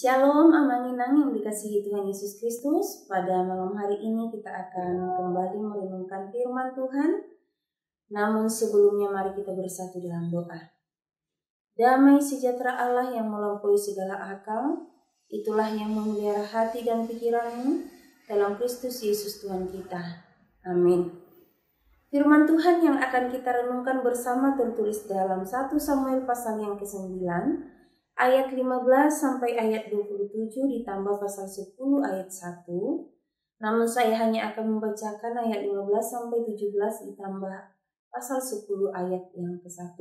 Shalom amanginang yang dikasihi Tuhan Yesus Kristus. Pada malam hari ini kita akan kembali merenungkan firman Tuhan. Namun sebelumnya mari kita bersatu dalam doa. Damai sejahtera Allah yang melampaui segala akal, itulah yang memelihara hati dan pikiranmu dalam Kristus Yesus Tuhan kita. Amin. Firman Tuhan yang akan kita renungkan bersama tertulis dalam 1 Samuel pasal yang ke-9, ayat 15 sampai ayat 27 ditambah pasal 10 ayat 1. Namun saya hanya akan membacakan ayat 15 sampai 17 ditambah pasal 10 ayat yang ke-1.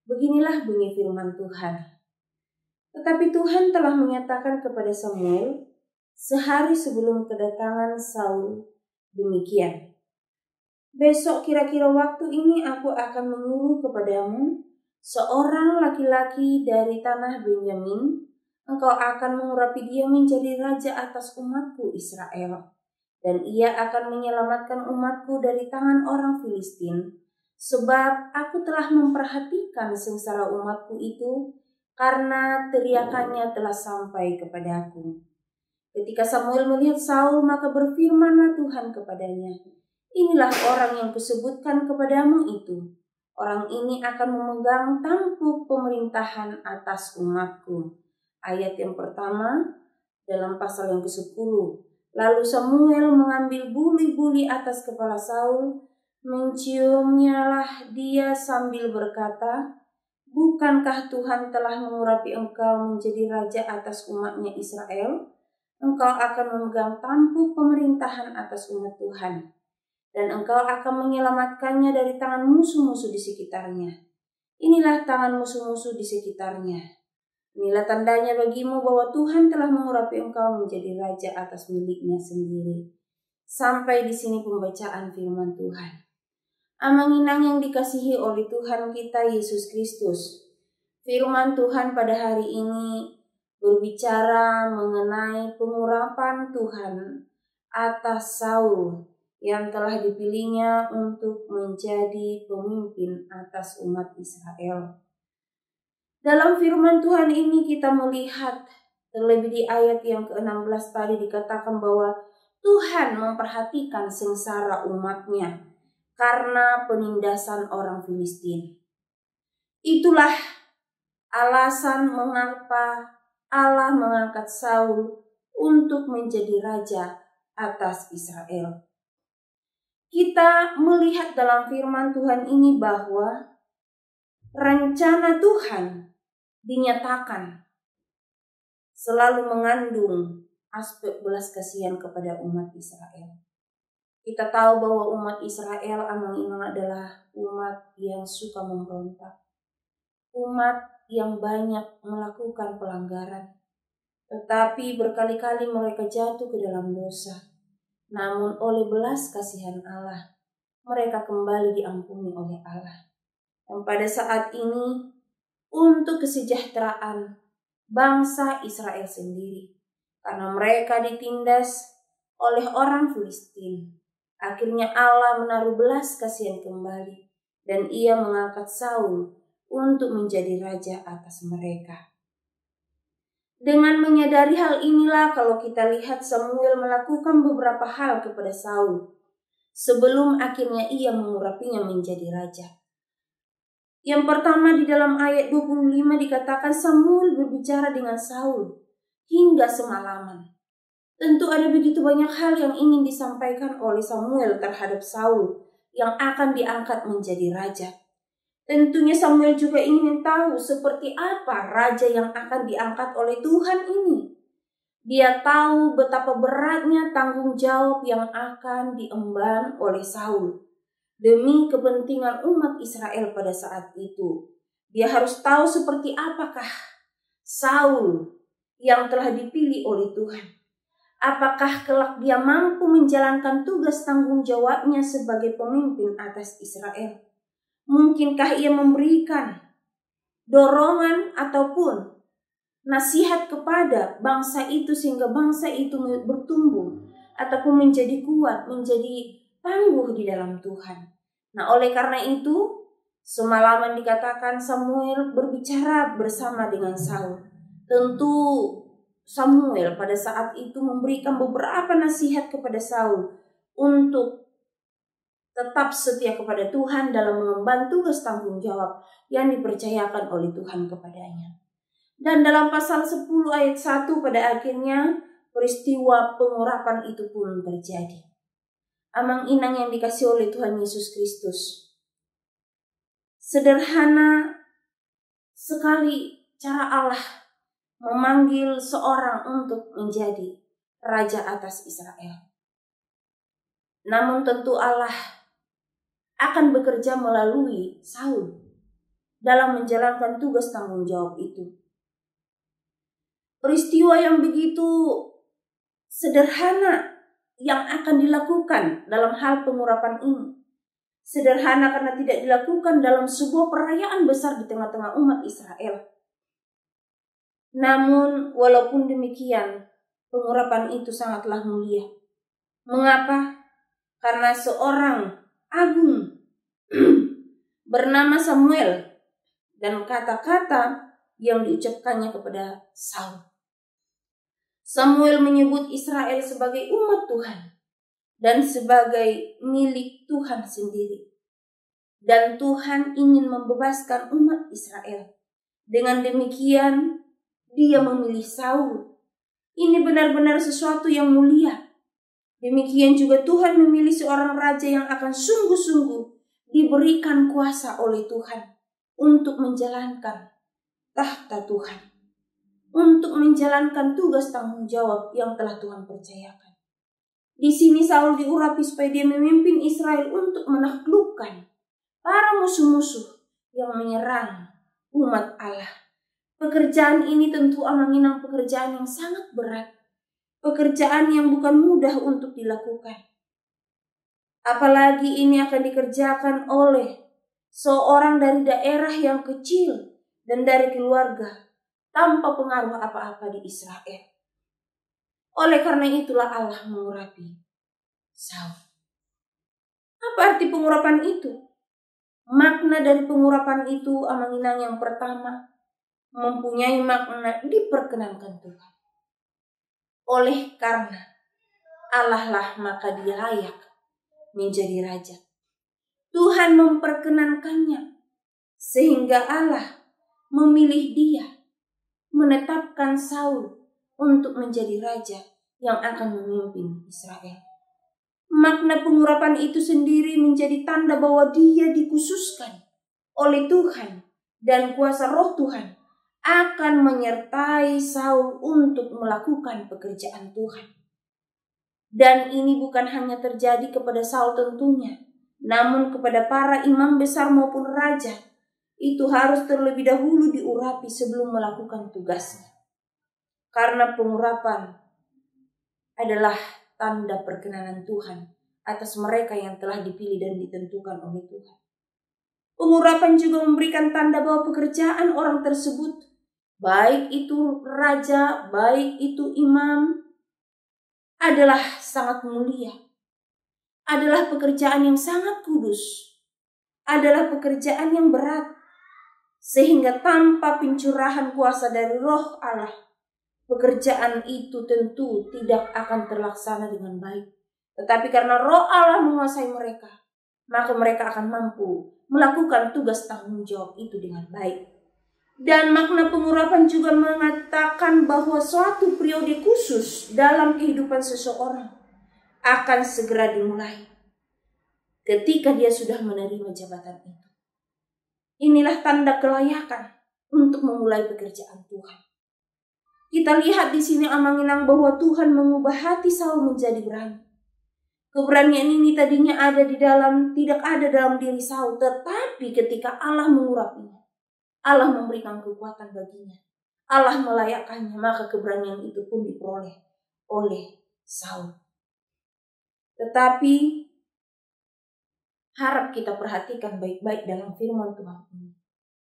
Beginilah bunyi firman Tuhan. Tetapi Tuhan telah menyatakan kepada Samuel sehari sebelum kedatangan Saul demikian. Besok kira-kira waktu ini aku akan menyuruh kepadamu seorang laki-laki dari tanah Benyamin, engkau akan mengurapi dia menjadi raja atas umatku Israel. Dan ia akan menyelamatkan umatku dari tangan orang Filistin. Sebab aku telah memperhatikan sengsara umatku itu, karena teriakannya telah sampai kepadaku. Ketika Samuel melihat Saul, maka berfirmanlah Tuhan kepadanya, inilah orang yang kusebutkan kepadamu itu. Orang ini akan memegang tampuk pemerintahan atas umatku. Ayat yang pertama dalam pasal yang ke-10. Lalu Samuel mengambil buli-buli atas kepala Saul, menciumnyalah dia sambil berkata, bukankah Tuhan telah mengurapi engkau menjadi raja atas umatnya Israel? Engkau akan memegang tampuk pemerintahan atas umat Tuhan. Dan engkau akan menyelamatkannya dari tangan musuh-musuh di sekitarnya. Inilah tangan musuh-musuh di sekitarnya. Inilah tandanya bagimu bahwa Tuhan telah mengurapi engkau menjadi raja atas miliknya sendiri. Sampai di sini pembacaan firman Tuhan. Amanginang yang dikasihi oleh Tuhan kita Yesus Kristus. Firman Tuhan pada hari ini berbicara mengenai pengurapan Tuhan atas Saul yang telah dipilihnya untuk menjadi pemimpin atas umat Israel. Dalam firman Tuhan ini kita melihat, terlebih di ayat yang ke-16 tadi dikatakan bahwa Tuhan memperhatikan sengsara umatnya karena penindasan orang Filistin. Itulah alasan mengapa Allah mengangkat Saul untuk menjadi raja atas Israel. Kita melihat dalam firman Tuhan ini bahwa rencana Tuhan dinyatakan selalu mengandung aspek belas kasihan kepada umat Israel. Kita tahu bahwa umat Israel adalah umat yang suka memberontak, umat yang banyak melakukan pelanggaran, tetapi berkali-kali mereka jatuh ke dalam dosa. Namun oleh belas kasihan Allah, mereka kembali diampuni oleh Allah. Dan pada saat ini, untuk kesejahteraan bangsa Israel sendiri, karena mereka ditindas oleh orang Filistin, akhirnya Allah menaruh belas kasihan kembali, dan ia mengangkat Saul untuk menjadi raja atas mereka. Dengan menyadari hal inilah kalau kita lihat Samuel melakukan beberapa hal kepada Saul sebelum akhirnya ia mengurapinya menjadi raja. Yang pertama di dalam ayat 25 dikatakan Samuel berbicara dengan Saul hingga semalaman. Tentu ada begitu banyak hal yang ingin disampaikan oleh Samuel terhadap Saul yang akan diangkat menjadi raja. Tentunya Samuel juga ingin tahu seperti apa raja yang akan diangkat oleh Tuhan ini. Dia tahu betapa beratnya tanggung jawab yang akan diemban oleh Saul demi kepentingan umat Israel pada saat itu. Dia harus tahu seperti apakah Saul yang telah dipilih oleh Tuhan. Apakah kelak dia mampu menjalankan tugas tanggung jawabnya sebagai pemimpin atas Israel? Mungkinkah ia memberikan dorongan ataupun nasihat kepada bangsa itu sehingga bangsa itu bertumbuh ataupun menjadi kuat, menjadi tangguh di dalam Tuhan. Nah, oleh karena itu, semalaman dikatakan Samuel berbicara bersama dengan Saul. Tentu Samuel pada saat itu memberikan beberapa nasihat kepada Saul untuk tetap setia kepada Tuhan dalam mengemban tugas tanggung jawab yang dipercayakan oleh Tuhan kepadanya. Dan dalam pasal 10 ayat 1 pada akhirnya peristiwa pengurapan itu pun terjadi. Amang-inang yang dikasih oleh Tuhan Yesus Kristus, sederhana sekali cara Allah memanggil seorang untuk menjadi raja atas Israel. Namun tentu Allah akan bekerja melalui Saul dalam menjalankan tugas tanggung jawab itu. Peristiwa yang begitu sederhana yang akan dilakukan dalam hal pengurapan ini. Sederhana karena tidak dilakukan dalam sebuah perayaan besar di tengah-tengah umat Israel. Namun walaupun demikian, pengurapan itu sangatlah mulia. Mengapa? Karena seorang agung bernama Samuel dan kata-kata yang diucapkannya kepada Saul. Samuel menyebut Israel sebagai umat Tuhan dan sebagai milik Tuhan sendiri. Dan Tuhan ingin membebaskan umat Israel. Dengan demikian, Dia memilih Saul. Ini benar-benar sesuatu yang mulia. Demikian juga Tuhan memilih seorang raja yang akan sungguh-sungguh diberikan kuasa oleh Tuhan untuk menjalankan tahta Tuhan, untuk menjalankan tugas tanggung jawab yang telah Tuhan percayakan. Di sini Saul diurapi supaya dia memimpin Israel untuk menaklukkan para musuh-musuh yang menyerang umat Allah. Pekerjaan ini tentu amang-inang pekerjaan yang sangat berat. Pekerjaan yang bukan mudah untuk dilakukan. Apalagi ini akan dikerjakan oleh seorang dari daerah yang kecil dan dari keluarga tanpa pengaruh apa-apa di Israel. Oleh karena itulah Allah mengurapi Saul. Apa arti pengurapan itu? Makna dari pengurapan itu amang-inang yang pertama mempunyai makna diperkenankan Tuhan. Oleh karena Allah lah maka Dia layak menjadi raja. Tuhan memperkenankannya sehingga Allah memilih dia, menetapkan Saul untuk menjadi raja yang akan memimpin Israel. Makna pengurapan itu sendiri menjadi tanda bahwa dia dikhususkan oleh Tuhan dan kuasa Roh Tuhan akan menyertai Saul untuk melakukan pekerjaan Tuhan. Dan ini bukan hanya terjadi kepada Saul tentunya, namun kepada para imam besar maupun raja. Itu harus terlebih dahulu diurapi sebelum melakukan tugasnya. Karena pengurapan adalah tanda perkenanan Tuhan atas mereka yang telah dipilih dan ditentukan oleh Tuhan. Pengurapan juga memberikan tanda bahwa pekerjaan orang tersebut, baik itu raja, baik itu imam, adalah sangat mulia. Adalah pekerjaan yang sangat kudus. Adalah pekerjaan yang berat. Sehingga tanpa pencurahan kuasa dari Roh Allah, pekerjaan itu tentu tidak akan terlaksana dengan baik. Tetapi karena Roh Allah menguasai mereka, maka mereka akan mampu melakukan tugas tanggung jawab itu dengan baik. Dan makna pengurapan juga mengatakan bahwa suatu periode khusus dalam kehidupan seseorang akan segera dimulai ketika dia sudah menerima jabatan itu. Inilah tanda kelayakan untuk memulai pekerjaan Tuhan. Kita lihat di sini amang-inang bahwa Tuhan mengubah hati Saul menjadi berani. Keberanian ini tadinya tidak ada dalam diri Saul, tetapi ketika Allah mengurapinya, Allah memberikan kekuatan baginya, Allah melayakkannya, maka keberanian itu pun diperoleh oleh Saul. Tetapi harap kita perhatikan baik-baik dalam firman Tuhan ini.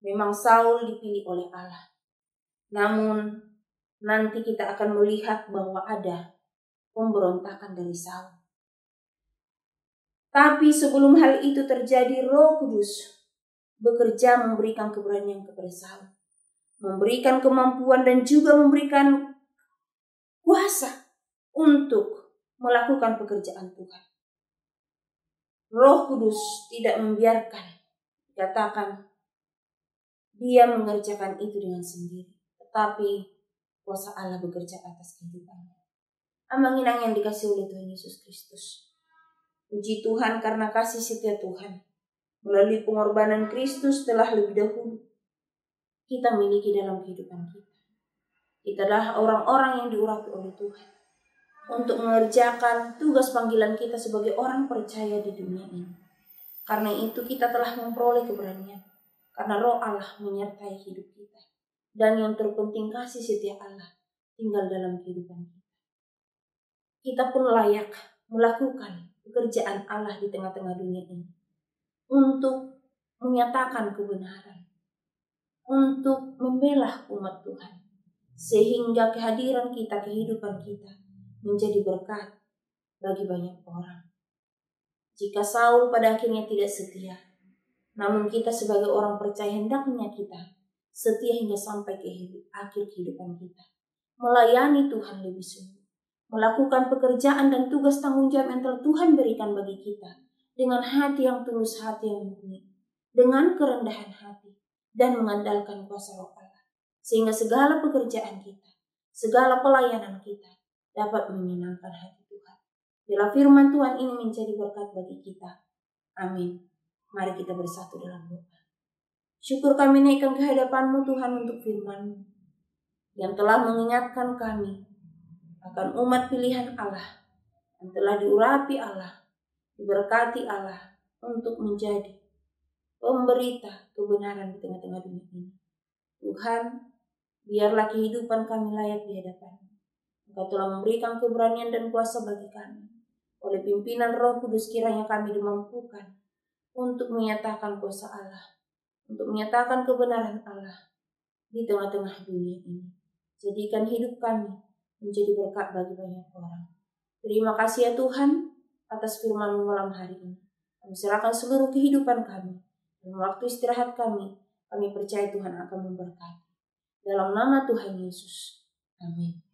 Memang Saul dipilih oleh Allah. Namun nanti kita akan melihat bahwa ada pemberontakan dari Saul. Tapi sebelum hal itu terjadi, Roh Kudus bekerja memberikan keberanian kepada Saul, memberikan kemampuan dan juga memberikan kuasa untuk melakukan pekerjaan Tuhan. Roh Kudus tidak membiarkan, katakan dia mengerjakan itu dengan sendiri, tetapi kuasa Allah bekerja atas kehidupannya. Amanginang yang dikasih oleh Tuhan Yesus Kristus. Puji Tuhan karena kasih setia Tuhan. Melalui pengorbanan Kristus telah lebih dahulu kita miliki dalam kehidupan kita. Kita adalah orang-orang yang diurapi oleh Tuhan untuk mengerjakan tugas panggilan kita sebagai orang percaya di dunia ini. Karena itu kita telah memperoleh keberanian, karena Roh Allah menyertai hidup kita. Dan yang terpenting kasih setia Allah tinggal dalam kehidupan kita. Kita pun layak melakukan pekerjaan Allah di tengah-tengah dunia ini untuk menyatakan kebenaran, untuk membela umat Tuhan, sehingga kehadiran kita, kehidupan kita menjadi berkat bagi banyak orang. Jika Saul pada akhirnya tidak setia, namun kita sebagai orang percaya hendaknya kita setia hingga sampai ke akhir kehidupan kita, melayani Tuhan lebih sungguh, melakukan pekerjaan dan tugas tanggung jawab yang telah Tuhan berikan bagi kita dengan hati yang tulus, hati yang murni, dengan kerendahan hati dan mengandalkan kuasa Roh Allah, sehingga segala pekerjaan kita, segala pelayanan kita dapat menyenangkan hati Tuhan. Bila firman Tuhan ini menjadi berkat bagi kita. Amin. Mari kita bersatu dalam doa. Syukur kami naikkan ke hadapan-Mu Tuhan untuk firman-Mu yang telah mengingatkan kami akan umat pilihan Allah yang telah diurapi Allah, diberkati Allah untuk menjadi pemberita kebenaran di tengah-tengah dunia ini. Tuhan, biarlah kehidupan kami layak di hadapan-Mu. Engkau telah memberikan keberanian dan kuasa bagi kami. Oleh pimpinan Roh Kudus kiranya kami dimampukan untuk menyatakan kuasa Allah, untuk menyatakan kebenaran Allah di tengah-tengah dunia ini. Jadikan hidup kami menjadi berkat bagi banyak orang. Terima kasih ya Tuhan atas firman-Mu malam hari ini. Kami serahkan seluruh kehidupan kami dan waktu istirahat kami percaya Tuhan akan memberkati. Dalam nama Tuhan Yesus. Amin.